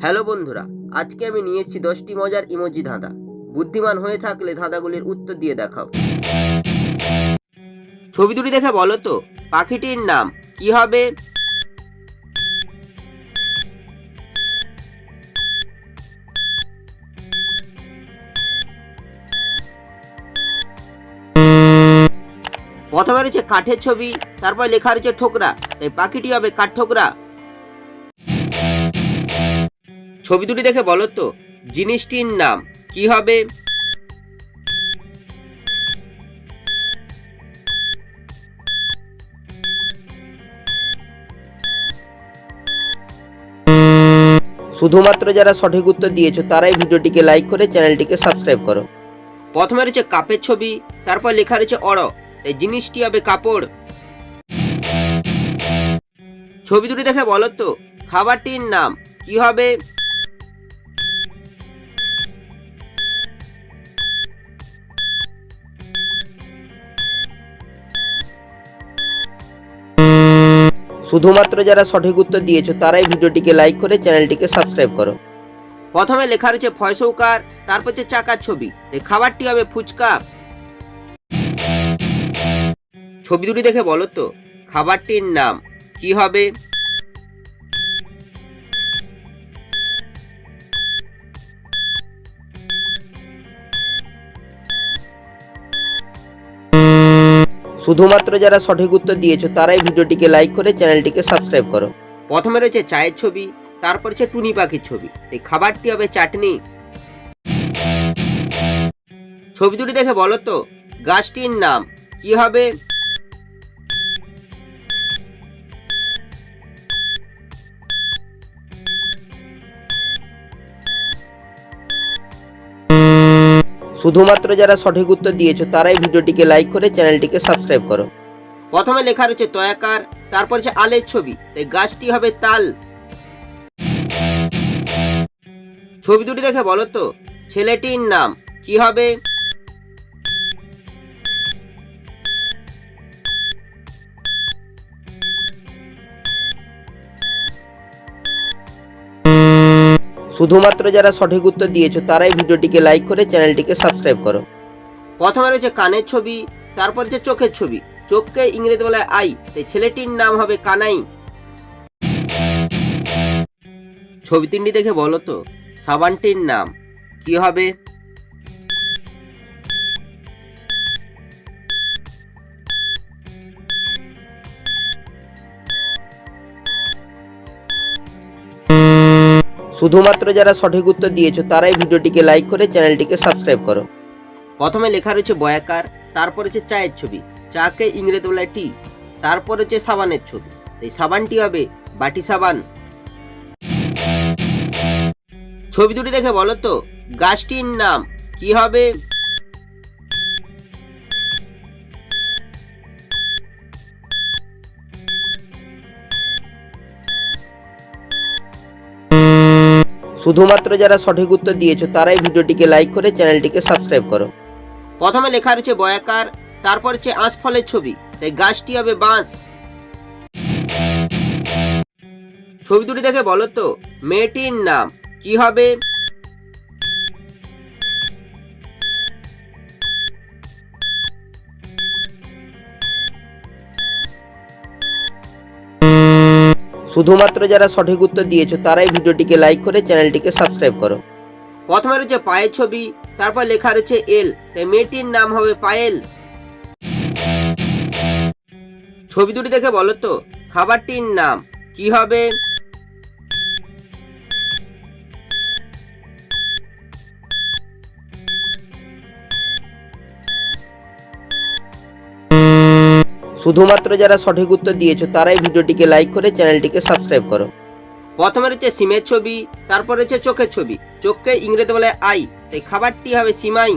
Hello বন্ধুরা, আজকে আমি নিয়ে এসেছি 10টি মজার ইমোজি ধাঁধা। বুদ্ধিমান হয়ে থাকলে ধাঁধাগুলির উত্তর দিয়ে দেখাও। ছবি দুটি দেখে বলো তো পাখিটির নাম কি হবে? প্রথমে রয়েছে কাঠের ছবি, তারপর লেখা রয়েছে ঠোকরা, তাই পাখিটি হবে কাঠ ঠোকরা। ছবি দুটি দেখে বলো তো জিনিসটির নাম কি হবে? শুধুমাত্র যারা সঠিক উত্তর দিয়েছো তারাই ভিডিওটিকে লাইক করে চ্যানেলটিকে সাবস্ক্রাইব করো। প্রথমে রয়েছে কাপের ছবি, তারপর লেখা রয়েছে অড়, তাই জিনিসটি হবে কাপড়। ছবি দুটি দেখে বলো তো খাবারটির নাম কি হবে? শুধুমাত্র যারা সঠিক উত্তর দিয়েছো তারাই ভিডিওটিকে লাইক করে চ্যানেলটিকে সাবস্ক্রাইব করো। প্রথমে লেখা রয়েছে ফয়সৌকার, তারপর হচ্ছে চাকার ছবি, তাই খাবারটি হবে ফুচকা। ছবি দুটি দেখে বলো তো খাবারটির নাম কি হবে? শুধুমাত্র যারা সঠিক উত্তর দিয়েছো তারাই ভিডিওটিকে লাইক করে চ্যানেলটিকে সাবস্ক্রাইব করো। প্রথমে রয়েছে চায়ের ছবি, তারপর হচ্ছে টুনি পাখির ছবি, এই খাবারটি হবে চাটনি। ছবি দুটি দেখে বলো তো গাছটির নাম কি হবে? শুধুমাত্র যারা সঠিক উত্তর দিয়েছো তারাই ভিডিওটিকে লাইক করে চ্যানেলটিকে সাবস্ক্রাইব করো। প্রথমে লেখা রয়েছে তয়াকার, তারপর হচ্ছে আলের ছবি, তাই গাছটি হবে তাল। ছবি দুটি দেখে বলো তো ছেলেটির নাম কি হবে? শুধুমাত্র যারা সঠিক উত্তর দিয়েছো তারাই ভিডিওটিকে লাইক করে চ্যানেলটিকে সাবস্ক্রাইব করো। প্রথমে রয়েছে কানের ছবি, তারপর হচ্ছে চোখের ছবি, চোখকে ইংরেজি বলে আই, তাই ছেলেটির নাম হবে কানাই। ছবি তিনটি দেখে বলো তো সাবানটির নাম কি হবে? শুধুমাত্র যারা সঠিক উত্তর দিয়েছো তারাই ভিডিওটিকে লাইক করে চ্যানেলটিকে সাবস্ক্রাইব করো। প্রথমে লেখা রয়েছে বয়াকার, তারপর হচ্ছে চায়ের ছবি, চাকে ইংরেজি বলে টি, তারপর হচ্ছে সাবানের ছবি, তাই সাবানটি হবে বাটি সাবান। ছবি দুটি দেখে বলো তো গাছটির নাম কি হবে? শুধুমাত্র যারা সঠিক উত্তর দিয়েছো তারাই ভিডিওটিকে লাইক করে চ্যানেলটিকে সাবস্ক্রাইব করো। প্রথমে লেখা রয়েছে বয়াকার, তারপর হচ্ছে আঁশফলের ছবি, তাই গাছটি হবে বাঁশ। ছবি দুটি দেখে বলো তো মেয়েটির নাম কি হবে? শুধুমাত্র যারা সঠিক উত্তর দিয়েছো তারাই ভিডিওটিকে লাইক করে চ্যানেলটিকে সাবস্ক্রাইব করো। প্রথমে রয়েছে পায়ের ছবি, তারপর লেখা রয়েছে এল, তাই মেয়েটির নাম হবে পায়েল। ছবি দুটি দেখে বলো তো খাবারটির নাম কি হবে? শুধুমাত্র যারা সঠিক উত্তর দিয়েছো তারাই ভিডিওটিকে লাইক করে চ্যানেলটিকে সাবস্ক্রাইব করো। প্রথমে রয়েছে সিমের ছবি, তারপর রয়েছে চোখের ছবি, চোখকে ইংরেজি বলে আই, তাই খাবারটি হবে সিমাই।